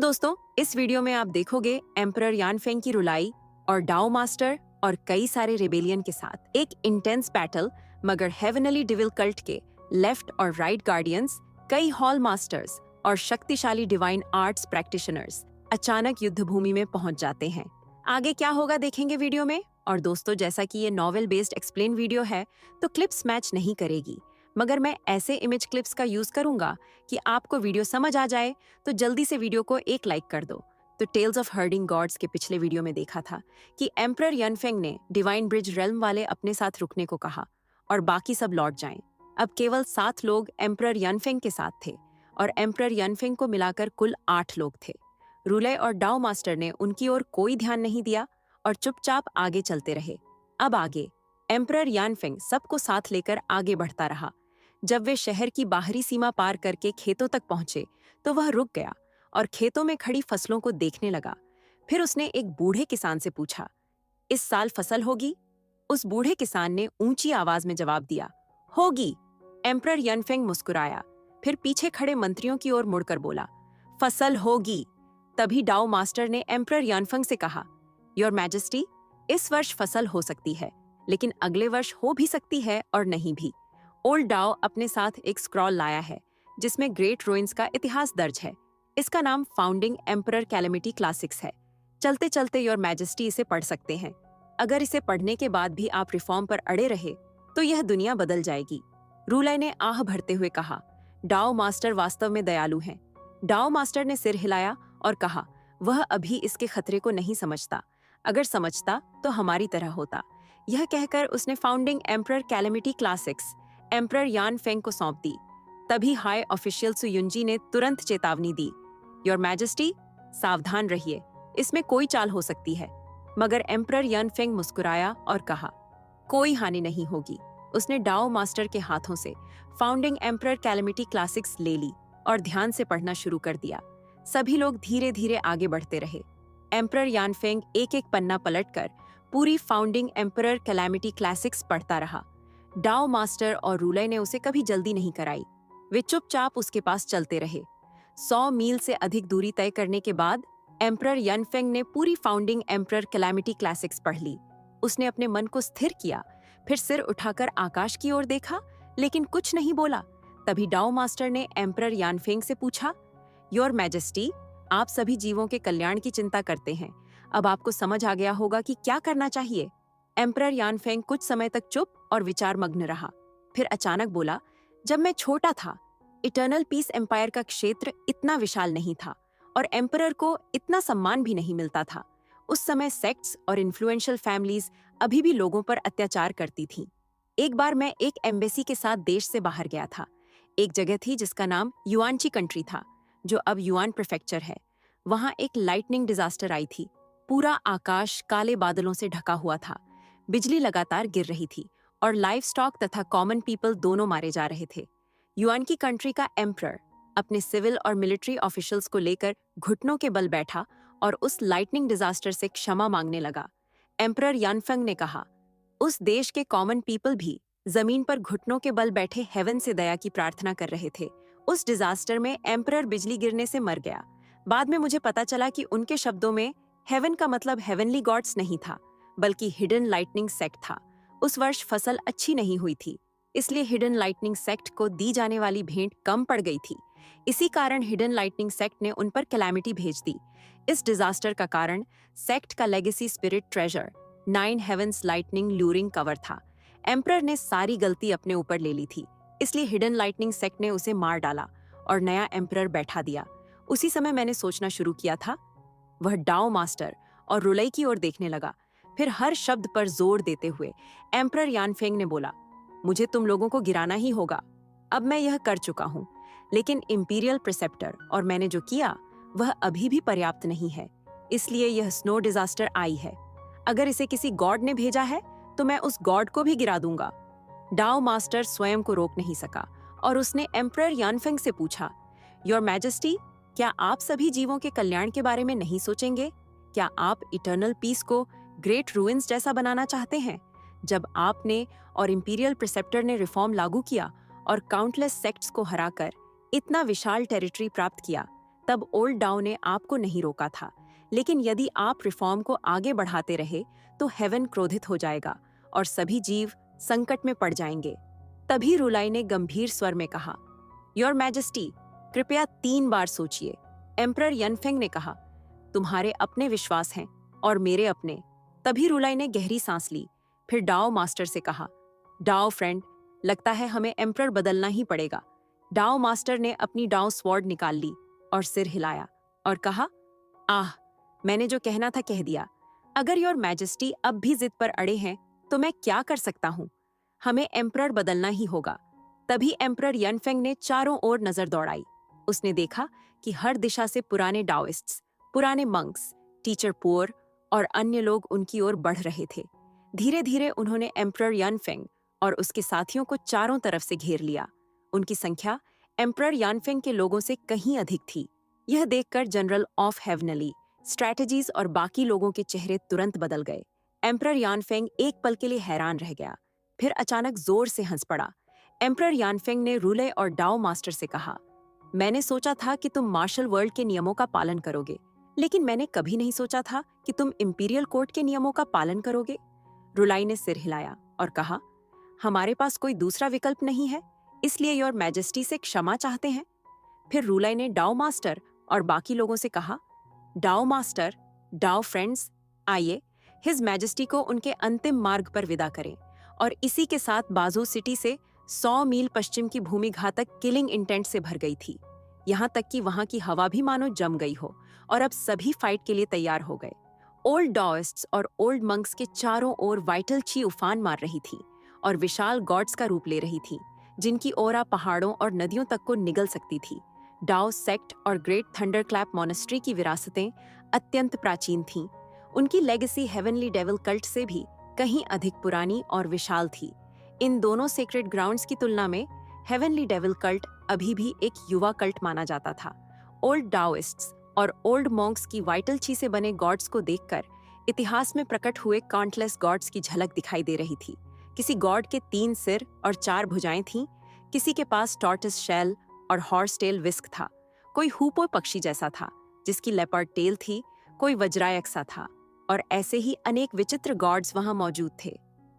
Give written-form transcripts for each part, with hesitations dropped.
दोस्तों, इस वीडियो में आप देखोगे एम्परर यानफेंग की रुलाई और डाओ मास्टर और कई सारे रिबेलियन के साथ एक इंटेंस बैटल। मगर हेवनली डिविल कल्ट के लेफ्ट और राइट गार्डियंस, कई हॉल मास्टर्स और शक्तिशाली डिवाइन आर्ट्स प्रैक्टिशनर्स अचानक युद्ध भूमि में पहुंच जाते हैं। आगे क्या होगा देखेंगे वीडियो में। और दोस्तों, जैसा कि ये नॉवेल बेस्ड एक्सप्लेन वीडियो है तो क्लिप्स मैच नहीं करेगी, मगर मैं ऐसे इमेज क्लिप्स का यूज करूंगा कि आपको वीडियो समझ आ जाए। तो जल्दी से वीडियो को एक लाइक कर दो। तो टेल्स ऑफ हर्डिंग गॉड्स के पिछले वीडियो में देखा था कि एम्परर यानफेंग ने डिवाइन ब्रिज रेल्म वाले अपने साथ रुकने को कहा और बाकी सब लौट जाएं। अब केवल 7 लोग एम्परर यानफेंग के साथ थे और एम्परर यानफेंग को मिलाकर कुल 8 लोग थे। रूले और डाओ मास्टर ने उनकी ओर कोई ध्यान नहीं दिया और चुपचाप आगे चलते रहे। अब आगे एम्परर यानफेंग सबको साथ लेकर आगे बढ़ता रहा। जब वे शहर की बाहरी सीमा पार करके खेतों तक पहुंचे तो वह रुक गया और खेतों में खड़ी फसलों को देखने लगा। फिर उसने एक बूढ़े किसान से पूछा, इस साल फसल होगी? उस बूढ़े किसान ने ऊंची आवाज में जवाब दिया, होगी। एम्परर यानफेंग मुस्कुराया, फिर पीछे खड़े मंत्रियों की ओर मुड़कर बोला, फसल होगी। तभी डाओ मास्टर ने एम्परर यानफेंग से कहा, योर मैजेस्टी, इस वर्ष फसल हो सकती है, लेकिन अगले वर्ष हो भी सकती है और नहीं भी। ओल्ड डाओ अपने साथ एक स्क्रॉल लाया है जिसमें ग्रेट रूइंस का इतिहास दर्ज है। इसका नाम फाउंडिंग एम्परर कैलेमिटी क्लासिक्स है। चलते चलते योर मैजेस्टी इसे पढ़ सकते हैं। अगर इसे पढ़ने के बाद भी आप रिफॉर्म पर अड़े रहे तो यह दुनिया बदल जाएगी। रूलाई ने आह भरते हुए कहा, डाओ मास्टर वास्तव में दयालु हैं। डाओ मास्टर ने सिर हिलाया और कहा, वह अभी इसके खतरे को नहीं समझता। अगर समझता तो हमारी तरह होता। यह कहकर उसने founding emperor calamity classics emperor Yanfeng को सौंप दी। तभी हाई ऑफिशियल सुयुंजी ने तुरंत चेतावनी दी, योर मैजेस्टी, सावधान रहिए, इसमें कोई चाल हो सकती है। मगर एम्परर यानफेंग मुस्कुराया और कहा, कोई हानि नहीं होगी। उसने डाओ मास्टर के हाथों से फाउंडिंग एम्परर कैलेमिटी क्लासिक्स ले ली और ध्यान से पढ़ना शुरू कर दिया। सभी लोग धीरे धीरे आगे बढ़ते रहे। एम्परर यानफेंग एक एक पन्ना पलटकर पूरी फाउंडिंग एम्परर कैलेमिटी क्लासिक्स पढ़ता रहा। डाओ मास्टर और रूले ने उसे कभी जल्दी नहीं कराई। वे चुपचाप उसके पास चलते रहे। 100 मील से अधिक दूरी तय करने के बाद एम्परर यानफेंग ने पूरी फाउंडिंग एम्परर कैलेमिटी क्लासिक्स पढ़ ली। उसने अपने मन को स्थिर किया, फिर सिर उठाकर आकाश की ओर देखा, लेकिन कुछ नहीं बोला। तभी डाओ मास्टर ने एम्परर यानफेंग से पूछा, योर मैजेस्टी, आप सभी जीवों के कल्याण की चिंता करते हैं। अब आपको समझ आ गया होगा कि क्या करना चाहिए। एम्परर यानफेंग कुछ समय तक चुप और विचार मग्न रहा। फिर अचानक बोला, जब मैं छोटा था, इटर्नल पीस एम्पायर का क्षेत्र इतना विशाल नहीं था और एम्परर को इतना सम्मान भी नहीं मिलता था। उस समय सेक्ट्स और इन्फ्लुएंशियल फैमिलीज अभी भी लोगों पर अत्याचार करती थीं। एक बार मैं एक एम्बेसी के साथ देश से बाहर गया था। एक जगह थी जिसका नाम युआनची कंट्री था, जो अब युआन प्रीफेक्चर है। वहां एक लाइटनिंग डिजास्टर आई थी। पूरा आकाश काले बादलों से ढका हुआ था। बिजली लगातार गिर रही थी और लाइव स्टॉक तथा कॉमन पीपल दोनों मारे जा रहे थे। युआन की कंट्री का एम्परर अपने सिविल और मिलिट्री ऑफिशियल्स को लेकर घुटनों के बल बैठा और उस लाइटनिंग डिजास्टर से क्षमा मांगने लगा। एम्परर यानफेंग ने कहा, उस देश के कॉमन पीपल भी जमीन पर घुटनों के बल बैठे हेवन से दया की प्रार्थना कर रहे थे। उस डिजास्टर में एम्परर बिजली गिरने से मर गया। बाद में मुझे पता चला कि उनके शब्दों में हेवन का मतलब हेवनली गॉड्स नहीं था, बल्कि हिडन लाइटनिंग सेक्ट था। उस वर्ष फसल अच्छी नहीं हुई थी, इसलिए हिडन लाइटनिंग सेक्ट को दी जाने वाली भेंट कम पड़ गई थी। इसी कारण हिडन लाइटनिंग सेक्ट ने उन पर कैलेमिटी भेज दी। इस डिजास्टर का कारण सेक्ट का legacy spirit treasure 9 heavens lightning luring cover था। एम्परर ने सारी गलती अपने ऊपर ले ली थी, इसलिए हिडन लाइटनिंग सेक्ट ने उसे मार डाला और नया एम्परर बैठा दिया। उसी समय मैंने सोचना शुरू किया था। वह डाओ मास्टर और रुलई की ओर देखने लगा। फिर हर शब्द पर जोर देते हुए एम्परर यानफेंग ने बोला, मुझे तुम लोगों को गिराना ही होगा। अब मैं यह कर चुका हूँ, लेकिन इंपीरियल प्रिसेप्टर और मैंने जो किया वह अभी भी पर्याप्त नहीं है। इसलिए यह स्नो डिजास्टर आई है। अगर इसे किसी गॉड ने भेजा है तो मैं उस गॉड को भी गिरा दूंगा। डाओ मास्टर स्वयं को रोक नहीं सका और उसने एम्परर यानफेंग से पूछा, योर मैजेस्टी, क्या आप सभी जीवों के कल्याण के बारे में नहीं सोचेंगे? क्या आप इटर्नल पीस को ग्रेट रूइंस जैसा बनाना चाहते हैं? जब आपने और इंपीरियल प्रिसेप्टर ने रिफॉर्म लागू किया और काउंटलेस सेक्ट्स को हराकर इतना विशाल टेरिटरी प्राप्त किया, तब ओल्ड डाउ ने आपको नहीं रोका था, लेकिन यदि आप रिफॉर्म को आगे बढ़ाते रहे तो हेवन क्रोधित हो जाएगा और सभी जीव संकट में पड़ जाएंगे। तभी रुलाई ने गंभीर स्वर में कहा, योर मैजेस्टी, कृपया 3 बार सोचिए। एम्परर यनफेंग ने कहा, तुम्हारे अपने विश्वास हैं और मेरे अपने। तभी रुलाई ने गहरी सांस ली, फिर डाओ मास्टर से कहा, डाओ फ्रेंड, लगता है हमें एम्परर बदलना ही पड़ेगा। डाओ मास्टर ने अपनी डाओ स्वॉर्ड निकाल ली और सिर हिलाया और कहा, आह, मैंने जो कहना था कह दिया। अगर योर मैजेस्टी अब भी जिद पर अड़े हैं तो मैं क्या कर सकता हूँ? हमें एम्परर बदलना ही होगा। तभी एम्परर यनफेंग ने चारों ओर नजर दौड़ाई। उसने देखा कि हर दिशा से पुराने डाओइस्ट्स, पुराने मंक्स, टीचर पुअर और अन्य लोग उनकी ओर बढ़ रहे थे। धीरे धीरे उन्होंने एम्परर यनफेंग और उसके साथियों को चारों तरफ से घेर लिया। उनकी संख्या एम्परर यानफेंग के लोगों से कहीं अधिक थी। यह देखकर जनरल ऑफ हेवनली, स्ट्रैटेजीज और बाकी लोगों के चेहरे तुरंत बदल गए। एम्परर यानफेंग एक पल के लिए हैरान रह गया, फिर अचानक जोर से हंस पड़ा। एम्परर यानफेंग ने रूले और डाओ मास्टर से कहा, मैंने सोचा था कि तुम मार्शल वर्ल्ड के नियमों का पालन करोगे, लेकिन मैंने कभी नहीं सोचा था कि तुम इंपीरियल कोर्ट के नियमों का पालन करोगे। रुलाई ने सिर हिलाया और कहा, हमारे पास कोई दूसरा विकल्प नहीं है, इसलिए योर मैजेस्टी से क्षमा चाहते हैं। फिर रुलाई ने डाओ मास्टर और बाकी लोगों से कहा, डाओ मास्टर, डाओ फ्रेंड्स, आइए हिज मैजेस्टी को उनके अंतिम मार्ग पर विदा करें। और इसी के साथ बाजू सिटी से 100 मील पश्चिम की भूमि घातक किलिंग इंटेंट से भर गई थी, यहाँ तक कि वहां की हवा भी मानो जम गई हो और अब सभी फाइट के लिए तैयार हो गए। ओल्ड डाओइस्ट्स और ओल्ड मंक्स के चारों ओर वाइटल ची उफान मार रही थी और विशाल गॉड्स का रूप ले रही थी, जिनकी ओरा पहाड़ों और नदियों तक को निगल सकती थी। डाओ सेक्ट और ग्रेट थंडरक्लैप मॉनेस्ट्री की विरासतें अत्यंत प्राचीन थीं। उनकी लेगेसी हेवनली डेविल कल्ट से भी कहीं अधिक पुरानी और विशाल थी। इन दोनों सेक्रेड ग्राउंड्स की तुलना में हेवनली डेविल कल्ट अभी भी एक युवा कल्ट माना जाता था। ओल्ड डाओइस्ट्स और ओल्ड मॉन्क्स की वाइटल ची से बने गॉड्स को देखकर इतिहास में प्रकट हुए काउंटलेस गॉड्स की झलक दिखाई दे रही थी। किसी गॉड के 3 सिर और 4 भुजाएं थीं, किसी के पास टॉर्टस शेल और हॉर्स टेल विस्क था, कोई हूपो पक्षी जैसा था जिसकी लेपर्ड टेल थी, कोई वज्रायक सा था, और ऐसे ही अनेक विचित्र गॉड्स वहां मौजूद थे।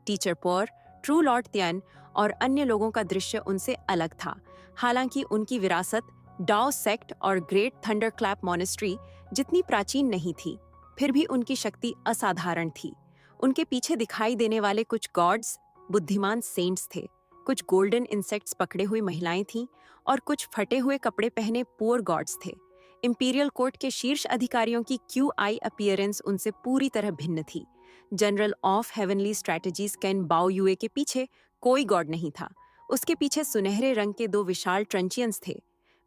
टीचर पोर, ट्रू लॉर्ड त्यान और अन्य लोगों का दृश्य उनसे अलग था। हालांकि उनकी विरासत डाओ सेक्ट और ग्रेट थंडरक्लैप मॉनेस्ट्री जितनी प्राचीन नहीं थी, फिर भी उनकी शक्ति असाधारण थी। उनके पीछे दिखाई देने वाले कुछ गॉड्स बुद्धिमान सेंट्स थे, कुछ गोल्डन इंसेक्ट्स पकड़े हुई महिलाएं थीं और कुछ फटे हुए कपड़े पहने पुअर गॉड्स थे। इंपीरियल कोर्ट के शीर्ष अधिकारियों की QI अपीयरेंस उनसे पूरी तरह भिन्न थी। General of heavenly strategies can बाओ यूए के पीछे कोई गॉड नहीं था। उसके पीछे सुनहरे रंग के 2 विशाल ट्रंचियंस थे।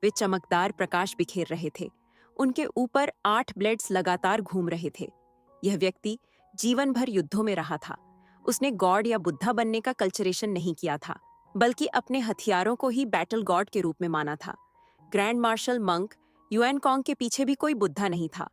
वे चमकदार प्रकाश बिखेर रहे थे। उनके ऊपर 8 ब्लेड्स लगातार घूम रहे थे। यह व्यक्ति जीवन भर युद्धों में रहा था। उसने गॉड या बुद्धा बनने का कल्चरेशन नहीं किया था, बल्कि अपने हथियारों को ही बैटल गॉड के रूप में माना था। Grand marshal monk Yuen Kong के पीछे भी कोई बुद्धा नहीं था।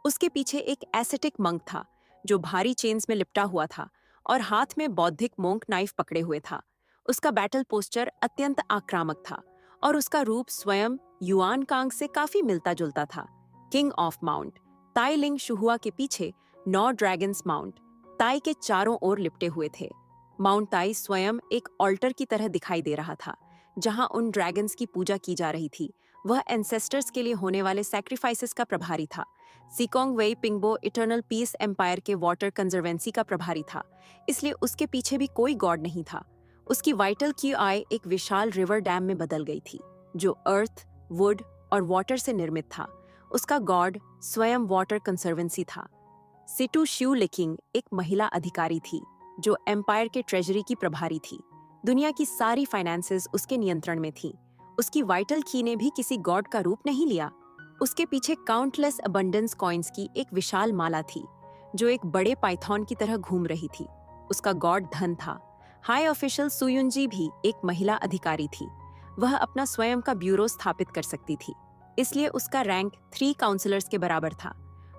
उसके पीछे एक एसेटिक मंक था जो भारी चेन्स में लिपटा हुआ था और हाथ में बौद्धिक मोंक नाइफ पकड़े हुए था। उसका बैटल पोस्चर अत्यंत आक्रामक था और उसका रूप स्वयं युआन कांग से काफी मिलता जुलता था। किंग ऑफ माउंट ताई लिंग शुहुआ के पीछे 9 ड्रैगन्स माउंट ताई के चारों ओर लिपटे हुए थे। माउंट ताई स्वयं एक ऑल्टर की तरह दिखाई दे रहा था, जहां उन ड्रैगन्स की पूजा की जा रही थी। वह एंसेस्टर्स के लिए होने वाले सैक्रिफाइसेस का प्रभारी था। सिकोंग वेई पिंगबो इटर्नल पीस एम्पायर के वाटर कंजर्वेंसी का प्रभारी था, इसलिए उसके पीछे भी कोई गॉड नहीं था। उसकी वाइटल QI एक विशाल रिवर डैम में बदल गई थी, जो अर्थ, वुड और वाटर से निर्मित था। उसका गॉड स्वयं वाटर कंजर्वेंसी था। सिटू शिउ लिकिंग एक महिला अधिकारी थी, जो एम्पायर के ट्रेजरी की प्रभारी थी। दुनिया की सारी फाइनेंसेस उसके नियंत्रण में थी। उसकी वाइटल की ने भी किसी गॉड का रूप नहीं लिया। उसके पीछे काउंटलेस अबंडेंस कॉइन्स की एक विशाल माला थी, जो एक बड़े पाइथॉन की तरह घूम रही थी। उसका गॉड धन था। हाई ऑफिशियल सुयुनजी भी एक महिला अधिकारी थी। वह अपना स्वयं का ब्यूरो स्थापित कर सकती थी, इसलिए उसका रैंक 3 काउंसलर्स के बराबर था।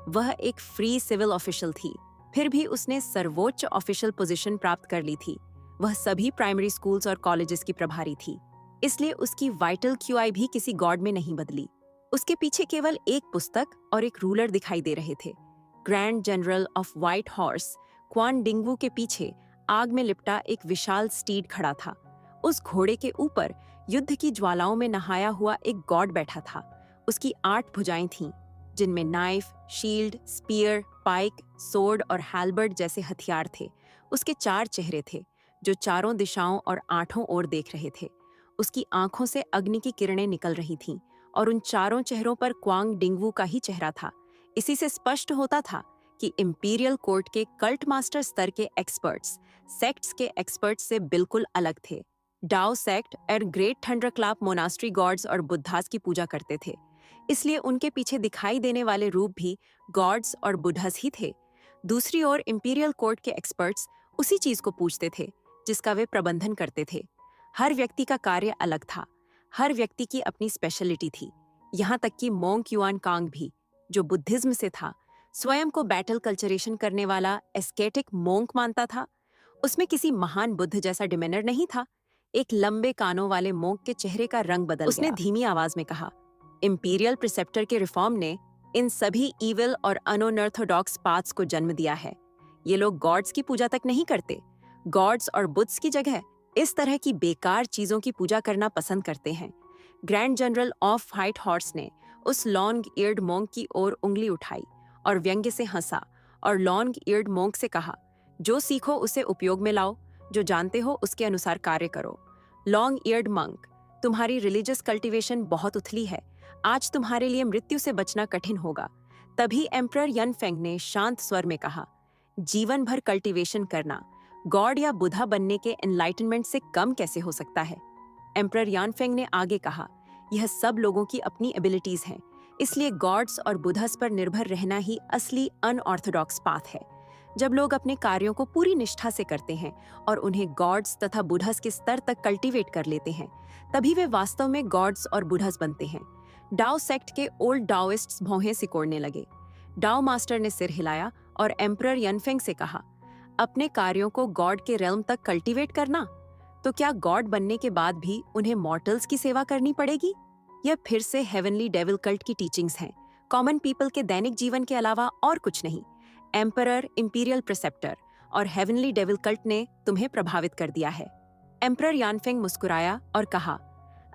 वह एक फ्री सिविल ऑफिशियल थी, फिर भी उसने सर्वोच्च ऑफिशियल पोजीशन प्राप्त कर ली थी। वह सभी प्राइमरी स्कूल्स और कॉलेजेस की प्रभारी थी, इसलिए उसकी वाइटल QI भी किसी गॉड में नहीं बदली। उसके पीछे केवल एक पुस्तक और एक रूलर दिखाई दे रहे थे। Grand general of white horse Quan Dingwu के पीछे आग में लिपटा एक विशाल स्टीड खड़ा था। उस घोड़े के ऊपर युद्ध की ज्वालाओं में नहाया हुआ एक गॉड बैठा था। उसकी 8 भुजाएं थीं, जिनमें नाइफ, शील्ड, स्पीयर, पाइक, सोर्ड और हैल्बर्ड जैसे हथियार थे। उसके 4 चेहरे थे, जो चारों दिशाओं और 8 ओर देख रहे थे। उसकी आंखों से अग्नि की किरणें निकल रही थीं, और उन चारों चेहरों पर क्वांग डिंगवू का ही चेहरा था। इसी से स्पष्ट होता था कि इंपीरियल कोर्ट के कल्ट मास्टर स्तर के एक्सपर्ट्स सेक्ट्स के एक्सपर्ट्स से बिल्कुल अलग थे। डाओ सेक्ट और ग्रेट थंडरक्लैप मोनास्ट्री गॉड्स और बुद्धास की पूजा करते थे, इसलिए उनके पीछे दिखाई देने वाले रूप भी गॉड्स और बुद्धास ही थे। दूसरी ओर इंपीरियल कोर्ट के एक्सपर्ट्स उसी चीज को पूछते थे जिसका वे प्रबंधन करते थे। हर व्यक्ति का कार्य अलग था, हर व्यक्ति की अपनी स्पेशलिटी थी। यहाँ तक कि मोंग युआन कांग भी, जो बुद्धिज्म से था, स्वयं को बैटल कल्चरेशन करने वाला एस्केटिक मोंक मानता था। उसमें किसी महान बुद्ध जैसा डिमेनर नहीं था। एक लंबे कानों वाले मोंक के चेहरे का रंग बदल गया। उसने धीमी आवाज में कहा, इंपीरियल प्रिसेप्टर के रिफॉर्म ने इन सभी ईविल और अनऑर्थोडॉक्स पाथ्स को जन्म दिया है। ये लोग गॉड्स की पूजा तक नहीं करते। गॉड्स और बुद्स की जगह इस तरह की बेकार चीजों की पूजा करना पसंद करते हैं। Grand general of white horse ने उस लॉन्ग ईयर्ड मोंक की ओर उंगली उठाई और व्यंग्य से हंसा और लॉन्ग ईयर्ड मोंक से कहा, जो सीखो उसे उपयोग में लाओ, जो जानते हो उसके अनुसार कार्य करो। लॉन्ग ईयर्ड मंक, तुम्हारी रिलीजियस कल्टीवेशन बहुत उथली है। आज तुम्हारे लिए मृत्यु से बचना कठिन होगा। तभी एम्परर यनफेंग ने शांत स्वर में कहा, जीवन भर कल्टीवेशन करना गॉड या बुधा बनने के एनलाइटनमेंट से कम कैसे हो सकता है? एम्परर यानफेंग ने आगे कहा, यह सब लोगों की अपनी एबिलिटीज हैं, इसलिए गॉड्स और बुधास पर निर्भर रहना ही असली अनऑर्थोडॉक्स पाथ है। जब लोग अपने कार्यों को पूरी निष्ठा से करते हैं और उन्हें गॉड्स तथा बुधास के स्तर तक कल्टीवेट कर लेते हैं, तभी वे वास्तव में गॉड्स और बुधास बनते हैं। डाओ सेक्ट के ओल्ड डाओइस्ट्स भौहें सिकोड़ने लगे। डाओ मास्टर ने सिर हिलाया और एम्परर यनफेंग से कहा, अपने कार्यों को गॉड के रेल्म तक कल्टीवेट करना, तो क्या गॉड बनने के बाद भी उन्हें मॉर्टल्स की सेवा करनी पड़ेगी? यह फिर से हेवनली डेविल कल्ट की टीचिंग्स हैं, कॉमन पीपल के दैनिक जीवन के अलावा और कुछ नहीं। एम्परर, इंपीरियल प्रिसेप्टर और हेवनली डेविल कल्ट ने तुम्हें प्रभावित कर दिया है। एम्परर यानफेंग मुस्कुराया और कहा,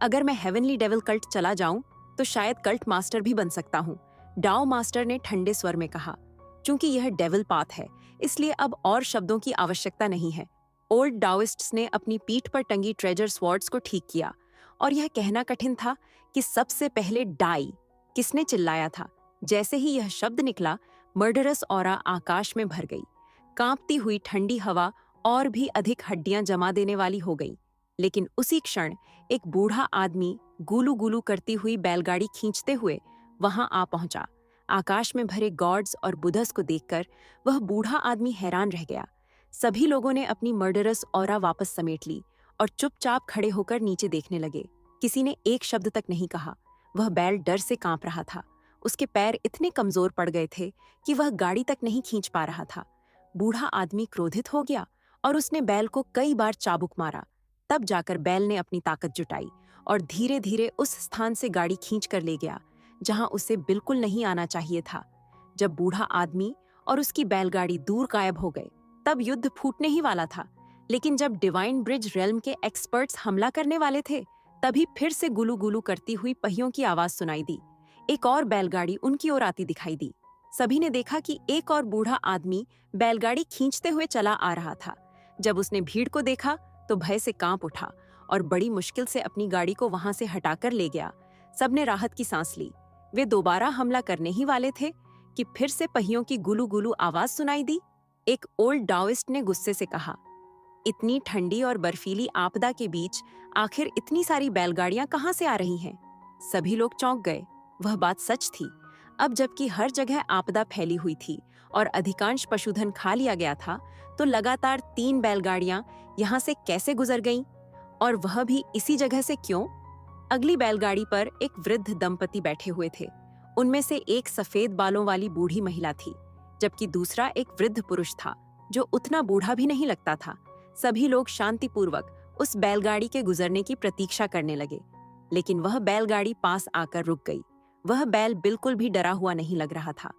अगर मैं हेवनली डेविल कल्ट चला जाऊं तो शायद कल्ट मास्टर भी बन सकता हूं। डाओ मास्टर ने ठंडे स्वर में कहा, चूंकि यह डेविल पाथ है, इसलिए अब और शब्दों की आवश्यकता नहीं है। ओल्ड डाओइस्ट्स ने अपनी पीठ पर टंगी ट्रेजर स्वॉर्ड्स को ठीक किया, और यह कहना कठिन था कि सबसे पहले डाई। किसने चिल्लाया था? जैसे ही यह शब्द निकला, मर्डरस ऑरा आकाश में भर गई। कांपती हुई ठंडी हवा और भी अधिक हड्डियां जमा देने वाली हो गई। लेकिन उसी क्षण एक बूढ़ा आदमी गुलू गुलू करती हुई बैलगाड़ी खींचते हुए वहां आ पहुंचा। आकाश में भरे गॉड्स और बुधस को देखकर वह बूढ़ा आदमी हैरान रह गया। सभी लोगों ने अपनी मर्डरस ऑरा वापस समेट ली और चुपचाप खड़े होकर नीचे देखने लगे। किसी ने एक शब्द तक नहीं कहा। वह बैल डर से कांप रहा था। उसके पैर इतने कमजोर पड़ गए थे कि वह गाड़ी तक नहीं खींच पा रहा था। बूढ़ा आदमी क्रोधित हो गया और उसने बैल को कई बार चाबुक मारा। तब जाकर बैल ने अपनी ताकत जुटाई और धीरे धीरे उस स्थान से गाड़ी खींच कर ले गया जहां उसे बिल्कुल नहीं आना चाहिए था। जब बूढ़ा आदमी और उसकी बैलगाड़ी दूर गायब हो गए, तब युद्ध फूटने ही वाला था। लेकिन जब डिवाइन ब्रिज रेल्म के एक्सपर्ट्स हमला करने वाले थे, तभी फिर से गुलू गुलू करती हुई पहियों की आवाज सुनाई दी। एक और बैलगाड़ी उनकी ओर आती दिखाई दी। सभी ने देखा कि एक और बूढ़ा आदमी बैलगाड़ी खींचते हुए चला आ रहा था। जब उसने भीड़ को देखा तो भय से कांप उठा और बड़ी मुश्किल से अपनी गाड़ी को वहां से हटाकर ले गया। सबने राहत की सांस ली। वे दोबारा हमला करने ही वाले थे कि फिर से पहियों की गुलू गुलू आवाज सुनाई दी। एक ओल्ड डाओइस्ट ने गुस्से से कहा, इतनी ठंडी और बर्फीली आपदा के बीच आखिर इतनी सारी बैलगाड़ियां कहां से आ रही हैं? सभी लोग चौंक गए। वह बात सच थी। अब जबकि हर जगह आपदा फैली हुई थी और अधिकांश पशुधन खा लिया गया था, तो लगातार 3 बैलगाड़ियां यहां से कैसे गुजर गईं? और वह भी इसी जगह से क्यों? अगली बैलगाड़ी पर एक वृद्ध दंपति बैठे हुए थे। उनमें से एक सफेद बालों वाली बूढ़ी महिला थी, जबकि दूसरा एक वृद्ध पुरुष था जो उतना बूढ़ा भी नहीं लगता था। सभी लोग शांतिपूर्वक उस बैलगाड़ी के गुजरने की प्रतीक्षा करने लगे, लेकिन वह बैलगाड़ी पास आकर रुक गई। वह बैल बिल्कुल भी डरा हुआ नहीं लग रहा था।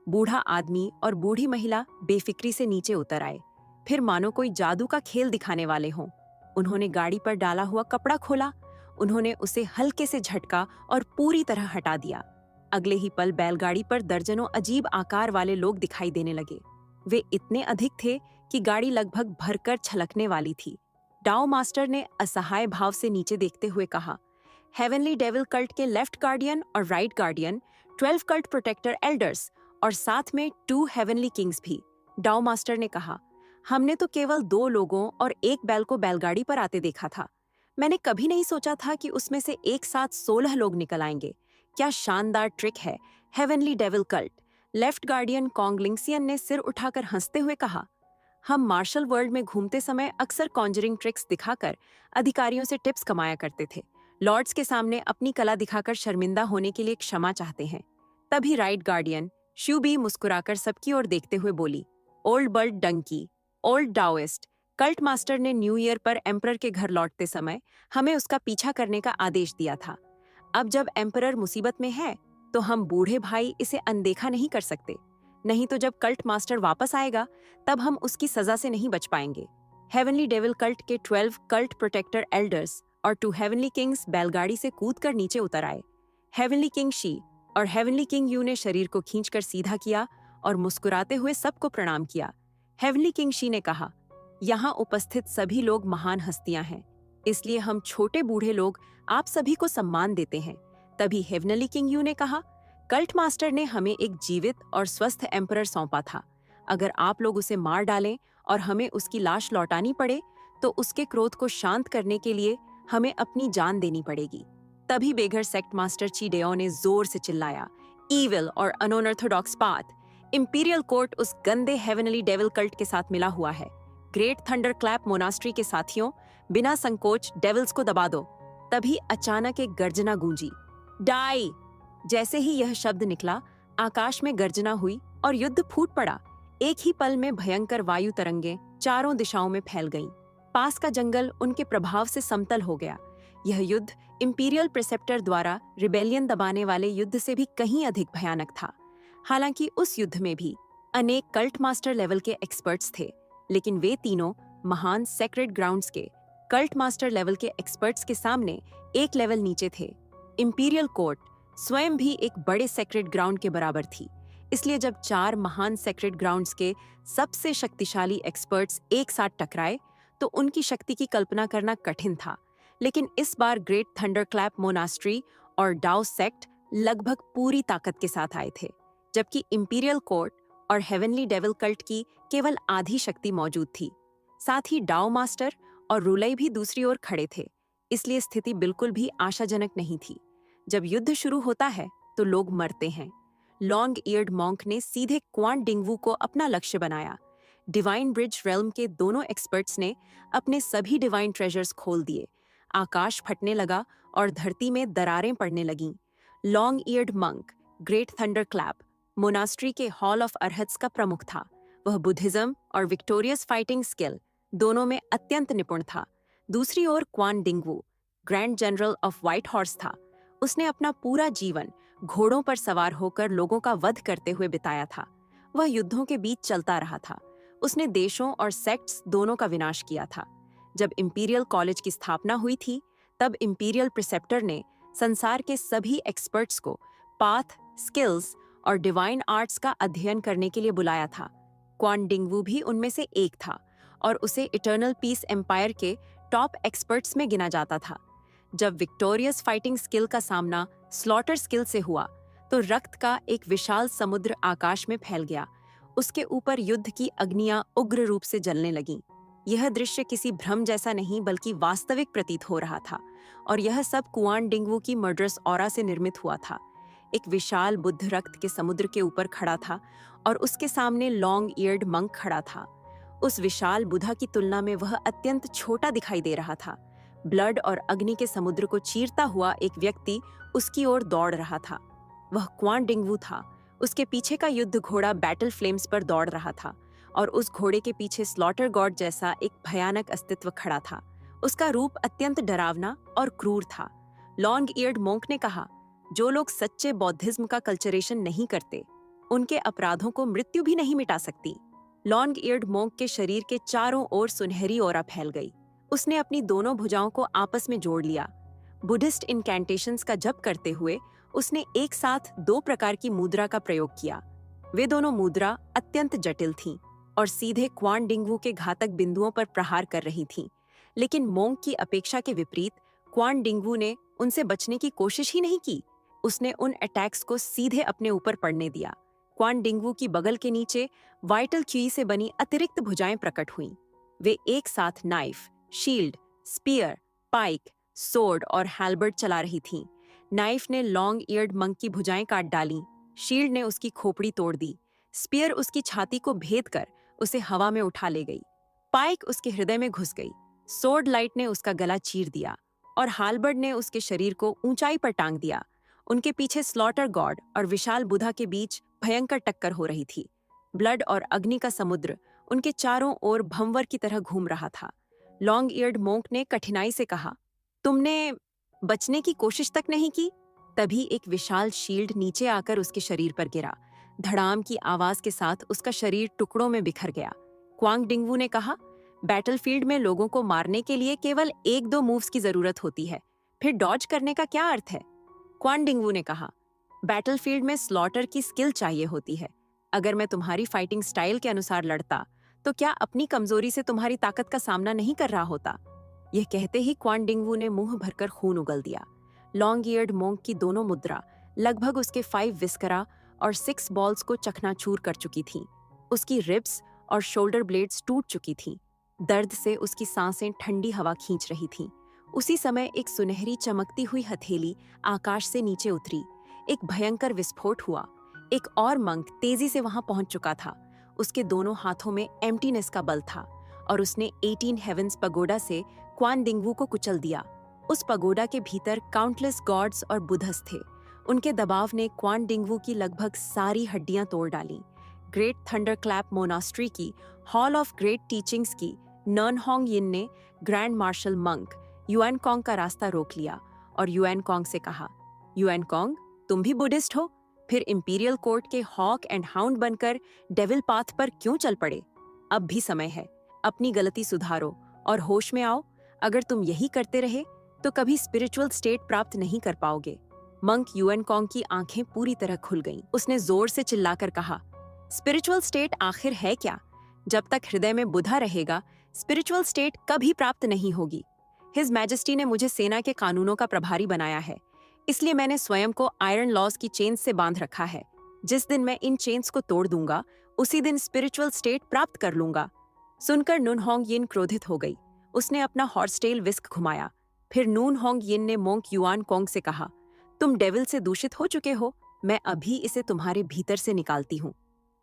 बूढ़ा आदमी और बूढ़ी महिला बेफिक्री से नीचे उतर आए, फिर मानो कोई जादू का खेल दिखाने वाले हों। उन्होंने गाड़ी पर डाला हुआ कपड़ा खोला, उन्होंने उसे हल्के से झटका और पूरी तरह हटा दिया। अगले ही पल बैलगाड़ी पर दर्जनों अजीब आकार वाले लोग दिखाई देने लगे। वे इतने अधिक थे कि गाड़ी लगभग भरकर छलकने वाली थी। डाउ मास्टर ने असहाय भाव से नीचे देखते हुए कहा, हेवनली डेविल कल्ट के लेफ्ट गार्डियन और right guardian, 12 cult protector elders और साथ में 2 हेवनली किंग्स भी। डाउ मास्टर ने कहा, हमने तो केवल 2 लोगों और एक बैल को बैलगाड़ी पर आते देखा था। मैंने कभी नहीं सोचा था कि उसमें से एक साथ 16 लोग निकल आएंगे। क्या शानदार ट्रिक है, heavenly devil cult. Left guardian Conglingxian ने सिर उठाकर हंसते हुए कहा, हम मार्शल वर्ल्ड में घूमते समय अक्सर कॉन्जरिंग ट्रिक्स दिखाकर अधिकारियों से टिप्स कमाया करते थे। लॉर्ड्स के सामने अपनी कला दिखाकर शर्मिंदा होने के लिए क्षमा चाहते हैं। तभी राइट गार्डियन शूबी मुस्कुराकर सबकी ओर देखते हुए बोली, old bird donkey, old Daoist, cult master ने न्यू ईयर पर एम्परर के घर लौटते समय हमें उसका पीछा करने का आदेश दिया था। अब जब एम्परर मुसीबत में है तो हम बूढ़े भाई इसे अनदेखा नहीं कर सकते। नहीं तो जब कल्ट मास्टर वापस आएगा तब हम उसकी सजा से नहीं बच पाएंगे। हेवनली डेविल कल्ट के 12 कल्ट प्रोटेक्टर एल्डर्स और 2 हेवनली किंग्स बैलगाड़ी से कूदकर नीचे उतर आए। हेवनली किंग शी और हेवनली किंग यू ने शरीर को खींचकर सीधा किया और मुस्कुराते हुए सबको प्रणाम किया। हेवनली किंग शी ने कहा, यहाँ उपस्थित सभी लोग महान हस्तियां हैं, इसलिए हम छोटे बूढ़े लोग आप सभी को सम्मान देते हैं। तभी हेवनली किंग यू ने कहा, कल्ट मास्टर ने हमें एक जीवित और स्वस्थ एम्परर सौंपा था। अगर आप लोग उसे मार डालें और हमें उसकी लाश लौटानी पड़े तो उसके क्रोध को शांत करने के लिए हमें अपनी जान देनी पड़ेगी। तभी बेघर सेक्ट मास्टर चीडेओ ने जोर से चिल्लाया, ईविल और अनऑर्थोडॉक्स पाथ, इंपीरियल कोर्ट उस गंदे हेवनली डेविल कल्ट के साथ मिला हुआ है। ग्रेट थंडर क्लैप मोनास्ट्री के साथियों, बिना संकोच डेविल्स को दबा दो। तभी अचानक एक गर्जना गूंजी, डाई। जैसे ही यह शब्द निकला, आकाश में गर्जना हुई और युद्ध फूट पड़ा। एक ही पल में भयंकर वायु तरंगें चारों दिशाओं में फैल गईं। पास का जंगल उनके प्रभाव से समतल हो गया। यह युद्ध इंपीरियल प्रिसेप्टर द्वारा रिबेलियन दबाने वाले युद्ध से भी कहीं अधिक भयानक था। हालांकि उस युद्ध में भी अनेक कल्ट मास्टर लेवल के एक्सपर्ट्स थे, लेकिन वे तीनों महान सेक्रेड ग्राउंड्स के कल्ट मास्टर लेवल के एक्सपर्ट्स के सामने एक लेवल नीचे थे। इंपीरियल कोर्ट स्वयं भी एक बड़े सेक्रेड ग्राउंड के बराबर थी। इसलिए जब 4 महान सेक्रेड ग्राउंड्स के सबसे शक्तिशाली एक्सपर्ट्स एक साथ टकराए तो उनकी शक्ति की कल्पना करना कठिन था। लेकिन इस बार ग्रेट थंडर क्लैप मोनास्ट्री और डाउ सेक्ट लगभग पूरी ताकत के साथ आए थे, जबकि इंपीरियल कोर्ट और हेवनली डेविल कल्ट की केवल आधी शक्ति मौजूद थी। साथ ही डाउ मास्टर और रूलई भी दूसरी ओर खड़े थे, इसलिए स्थिति बिल्कुल भी आशाजनक नहीं थी। जब युद्ध शुरू होता है तो लोग मरते हैं। लॉन्ग ईयर्ड मॉन्क ने सीधे क्वान डिंगवू को अपना लक्ष्य बनाया। डिवाइन ब्रिज रेल्म के दोनों एक्सपर्ट्स ने अपने सभी डिवाइन ट्रेजर्स खोल दिए। आकाश फटने लगा और धरती में दरारें पड़ने लगीं। Long eared monk great thunder clap monastery के हॉल ऑफ अरहत्स का प्रमुख था। वह बुद्धिज्म और विक्टोरियस फाइटिंग स्किल दोनों में अत्यंत निपुण था। दूसरी ओर Quan Dingwu grand general of white horse था। उसने अपना पूरा जीवन घोड़ों पर सवार होकर लोगों का वध करते हुए बिताया था। वह युद्धों के बीच चलता रहा था। उसने देशों और सेक्ट्स दोनों का विनाश किया था। जब इंपीरियल कॉलेज की स्थापना हुई थी तब इंपीरियल प्रिसेप्टर ने संसार के सभी एक्सपर्ट्स को पाथ, स्किल्स और डिवाइन आर्ट्स का अध्ययन करने के लिए बुलाया था। क्वान डिंगवू भी उनमें से एक था और उसे इटर्नल पीस एम्पायर के टॉप एक्सपर्ट्स में गिना जाता था। जब विक्टोरियस फाइटिंग स्किल का सामना स्लॉटर स्किल से हुआ तो रक्त का एक विशाल समुद्र आकाश में फैल गया। उसके ऊपर युद्ध की अग्नियां उग्र रूप से जलने लगीं। यह दृश्य किसी भ्रम जैसा नहीं बल्कि वास्तविक प्रतीत हो रहा था, और यह सब कुआन डिंगवू की मर्डरस ऑरा से निर्मित हुआ था। एक विशाल बुद्ध रक्त के समुद्र के ऊपर खड़ा था और उसके सामने लॉन्ग ईयर्ड मंक खड़ा था। उस विशाल बुद्धा की तुलना में वह अत्यंत छोटा दिखाई दे रहा था। ब्लड और अग्नि के समुद्र को चीरता हुआ एक व्यक्ति उसकी ओर दौड़ रहा था। वह क्वान डिंगवू था। उसके पीछे का युद्ध घोड़ा बैटल फ्लेम्स पर दौड़ रहा था और उस घोड़े के पीछे स्लॉटर गॉड जैसा एक भयानक अस्तित्व खड़ा था। उसका रूप अत्यंत डरावना और क्रूर था। लॉन्ग ईयर्ड मोंक ने कहा, जो लोग सच्चे बौद्धिज्म का कल्चरेशन नहीं करते, उनके अपराधों को मृत्यु भी नहीं मिटा सकती। लॉन्ग ईयर्ड मोंक के शरीर के चारों ओर सुनहरी ओरा फैल गई। उसने अपनी दोनों भुजाओं को आपस में जोड़ लिया। बुद्धिस्ट इनकैंटेशंस का जप करते हुए उसने एक साथ 2 प्रकार की मुद्रा का प्रयोग किया। वे दोनों मुद्रा अत्यंत जटिल थीं और सीधे क्वान डिंगवू के घातक बिंदुओं पर प्रहार कर रही थीं। लेकिन मोंक की अपेक्षा के विपरीत क्वान डिंगवू ने उनसे बचने की कोशिश ही नहीं की। उसने उन अटैक्स को सीधे अपने ऊपर पड़ने दिया। क्वान डिंगवू की बगल के नीचे वाइटल क्यूई से बनी अतिरिक्त भुजाएं प्रकट हुईं। वे एक साथ नाइफ, शील्ड, स्पीयर, पाइक, सोर्ड और हैल्बर्ट चला रही थीं। नाइफ ने लॉन्ग ईयर्ड मंक की भुजाएं काट डालीं, शील्ड ने उसकी खोपड़ी तोड़ दी, स्पीयर उसकी छाती को भेद कर उसे हवा में उठा ले गई, पाइक उसके हृदय में घुस गई, सोर्ड लाइट ने उसका गला चीर दिया और हाल्बर्ड ने उसके शरीर को ऊंचाई पर टांग दिया। उनके पीछे स्लॉटर गॉड और विशाल बुधा के बीच भयंकर टक्कर हो रही थी। ब्लड और अग्नि का समुद्र उनके चारों ओर भंवर की तरह घूम रहा था। लॉन्ग ईयर्ड मोंक ने कठिनाई से कहा, तुमने बचने की कोशिश तक नहीं की? तभी एक विशाल शील्ड नीचे आकर उसके शरीर पर गिरा। धड़ाम की आवाज के साथ उसका शरीर टुकड़ों में बिखर गया। क्वांग डिंगवू ने कहा, बैटलफील्ड में लोगों को मारने के लिए केवल 1-2 मूव्स की जरूरत होती है, फिर डॉज करने का क्या अर्थ है? क्वान डिंगवू ने कहा, बैटलफील्ड में स्लॉटर की स्किल चाहिए होती है। अगर मैं तुम्हारी फाइटिंग स्टाइल के अनुसार लड़ता, तो क्या अपनी कमजोरी से तुम्हारी ताकत का सामना नहीं कर रहा होता? यह कहते ही क्वान डिंगवू ने मुंह भरकर खून उगल दिया। लॉन्ग ईयर्ड मोंक की दोनों मुद्रा लगभग उसके 5 विस्करा और 6 बॉल्स को चकनाचूर कर चुकी थीं। उसकी रिब्स और शोल्डर ब्लेड्स टूट चुकी थीं। दर्द से उसकी सांसें ठंडी हवा खींच रही थीं। उसी समय एक सुनहरी चमकती हुई हथेली आकाश से नीचे उतरी। एक भयंकर विस्फोट हुआ। एक और मंक तेजी से वहां पहुंच चुका था। उसके दोनों हाथों में एम्प्टीनेस का बल था और उसने 18 हेवेंस पगोडा से क्वान डिंगवू को कुचल दिया। उस पगोडा के भीतर काउंटलेस गॉड्स और बुद्धस थे। उनके दबाव ने क्वान डिंगवू की लगभग सारी हड्डियां तोड़ डाली। ग्रेट थंडरक्लैप मोनास्ट्री की हॉल ऑफ ग्रेट टीचिंग्स की नर्न होंग यिन ने grand marshal monk Yuen Kong का रास्ता रोक लिया और युएन कॉन्ग से कहा, युएन कॉन्ग, तुम भी बुद्धिस्ट हो? फिर इंपीरियल कोर्ट के हॉक एंड हाउंड बनकर डेविल पाथ पर क्यों चल पड़े? अब भी समय है, अपनी गलती सुधारो और होश में आओ। अगर तुम यही करते रहे तो कभी स्पिरिचुअल स्टेट प्राप्त नहीं कर पाओगे। मंक युएन कॉन्ग की आंखें पूरी तरह खुल गईं। उसने जोर से चिल्लाकर कहा, स्पिरिचुअल स्टेट आखिर है क्या? जब तक हृदय में बुधा रहेगा, स्पिरिचुअल स्टेट कभी प्राप्त नहीं होगी। हिज मैजेस्टी ने मुझे सेना के कानूनों का प्रभारी बनाया है, इसलिए मैंने स्वयं को आयरन लॉज की चेन्स से बांध रखा है। जिस दिन मैं इन चेन्स को तोड़ दूंगा, उसी दिन स्पिरिचुअल स्टेट प्राप्त कर लूंगा। सुनकर नून होंग यिन क्रोधित हो गई। उसने अपना हॉर्सटेल विस्क घुमाया। फिर नून होंग यिन ने मोंक युआन कोंग से कहा, तुम डेविल से दूषित हो चुके हो, मैं अभी इसे तुम्हारे भीतर से निकालती हूँ।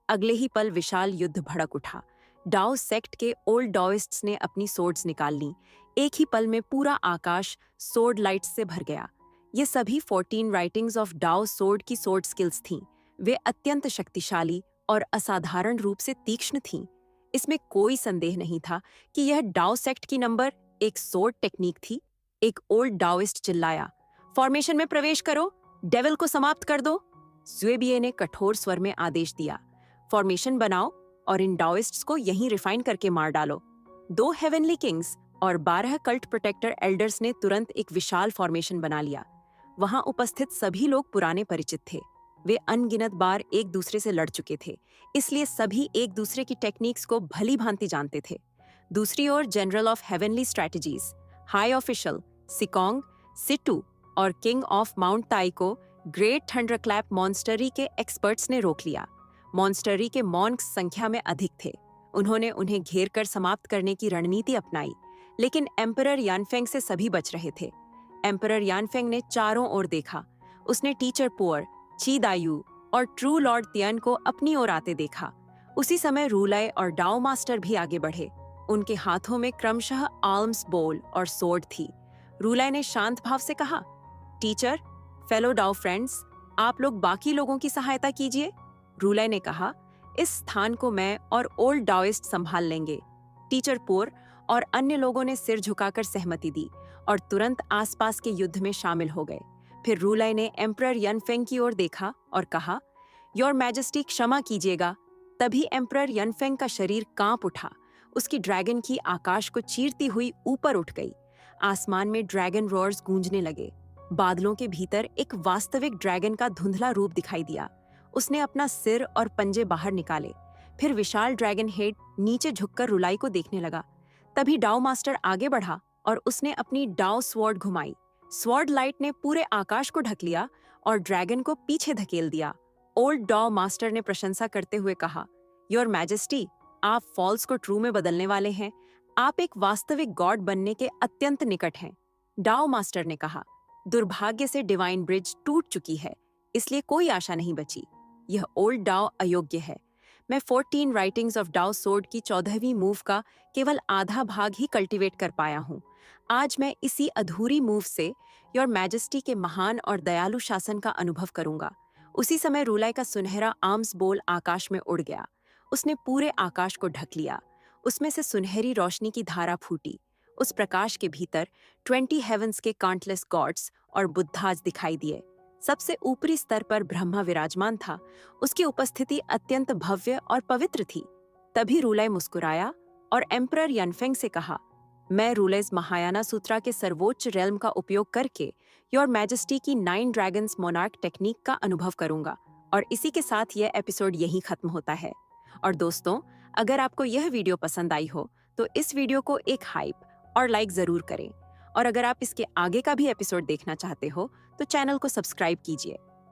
अगले ही पल विशाल युद्ध भड़क उठा। डाओ सेक्ट के ओल्ड डाओइस्ट्स ने अपनी सोर्ड्स निकाल ली। एक ही पल में पूरा आकाश सोर्ड लाइट्स से भर गया। ये सभी 14 राइटिंग्स ऑफ डाओ सोर्ड की सोर्ड स्किल्स थीं। वे अत्यंत शक्तिशाली और असाधारण रूप से तीक्ष्ण थीं। इसमें कोई संदेह नहीं था कि यह डाओ सेक्ट की नंबर 1 सोर्ड टेक्निक थी। एक ओल्ड डाओइस्ट चिल्लाया, फॉर्मेशन में प्रवेश करो, डेविल को समाप्त कर दो। ज़ुएबिये ने कठोर स्वर में आदेश दिया, फॉर्मेशन बनाओ और इन डाओइस्ट्स को यहीं रिफाइन करके मार डालो। 2 हेवनली किंग्स और 12 कल्ट प्रोटेक्टर एल्डर्स ने तुरंत एक विशाल फॉर्मेशन बना लिया। वहां उपस्थित सभी लोग पुराने परिचित थे। वे अनगिनत बार एक दूसरे से लड़ चुके थे, इसलिए सभी एक दूसरे की टेक्निक्स को भली भांति जानते थे। दूसरी ओर general of heavenly strategies, high official Sikong, Situ और किंग ऑफ माउंट ताई को ग्रेट थंडरक्लैप मॉन्स्टरी के एक्सपर्ट्स ने रोक लिया। मॉन्स्टरी के मॉन्क्स संख्या में अधिक थे। उन्होंने उन्हें घेर कर समाप्त करने की रणनीति अपनाई, लेकिन एम्परर यानफेंग से सभी बच रहे थे। एम्परर यानफेंग ने चारों ओर देखा। उसने टीचर पुअर, ची दायू और ट्रू लॉर्ड तियन को अपनी ओर आते देखा। उसी समय रूलाई और डाओ मास्टर भी आगे बढ़े। उनके हाथों में क्रमशः आर्म्स बोल और सोर्ड थी। रूलाई ने शांत भाव से कहा, टीचर, फेलो डाओ फ्रेंड्स, आप लोग बाकी लोगों की सहायता कीजिए। रूलाई ने कहा, इस स्थान को मैं और ओल्ड डाओइस्ट संभाल लेंगे। टीचर पुअर और अन्य लोगों ने सिर झुकाकर सहमति दी और तुरंत आसपास के युद्ध में शामिल हो गए। फिर रूलाई ने एम्परर यनफेंग की ओर देखा और कहा, योर मैजेस्टी क्षमा कीजिएगा। तभी एम्परर यनफेंग का शरीर कांप उठा। उसकी ड्रैगन की आकाश को चीरती हुई ऊपर उठ गई। आसमान में ड्रैगन रोर्स गूंजने लगे। बादलों के भीतर एक वास्तविक ड्रैगन का धुंधला रूप दिखाई दिया। उसने अपना सिर और पंजे बाहर निकाले। फिर विशाल ड्रैगन हेड नीचे झुककर रुलाई को देखने लगा। तभी डाओ मास्टर आगे बढ़ा और उसने अपनी डाओ स्वॉर्ड घुमाई। स्वॉर्ड लाइट ने पूरे आकाश को ढक लिया और ड्रैगन को पीछे धकेल दिया। ओल्ड डाओ मास्टर ने प्रशंसा करते हुए कहा, योर मैजेस्टी, आप फॉल्स को ट्रू में बदलने वाले हैं। आप एक वास्तविक गॉड बनने के अत्यंत निकट हैं। डाओ मास्टर ने कहा, दुर्भाग्य से डिवाइन ब्रिज टूट चुकी है, इसलिए कोई आशा नहीं बची। यह ओल्ड डाओ अयोग्य है। मैं 14 राइटिंग्स ऑफ डाओ सोर्ड की 14वीं मूव का केवल आधा भाग ही कल्टीवेट कर पाया हूँ। आज मैं इसी अधूरी मूव से योर मैजेस्टी के महान और दयालु शासन का अनुभव करूंगा। उसी समय रूलाई का सुनहरा आर्म्स बोल आकाश में उड़ गया। उसने पूरे आकाश को ढक लिया। उसमें से सुनहरी रोशनी की धारा फूटी। उस प्रकाश के भीतर 20 हेवंस के काउंटलेस गॉड्स और बुद्धाज दिखाई दिए। सबसे ऊपरी स्तर पर ब्रह्मा विराजमान था। उसकी उपस्थिति अत्यंत भव्य और पवित्र थी। तभी रूलाई मुस्कुराया और एम्परर यनफेंग से कहा, मैं रूलेज महायाना सूत्रा के सर्वोच्च रेल्म का उपयोग करके योर मैजेस्टी की 9 ड्रैगन्स मोनार्क टेक्निक का अनुभव करूंगा। और इसी के साथ यह एपिसोड यहीं खत्म होता है। और दोस्तों, अगर आपको यह वीडियो पसंद आई हो तो इस वीडियो को एक हाइप और लाइक जरूर करें। और अगर आप इसके आगे का भी एपिसोड देखना चाहते हो तो चैनल को सब्सक्राइब कीजिए।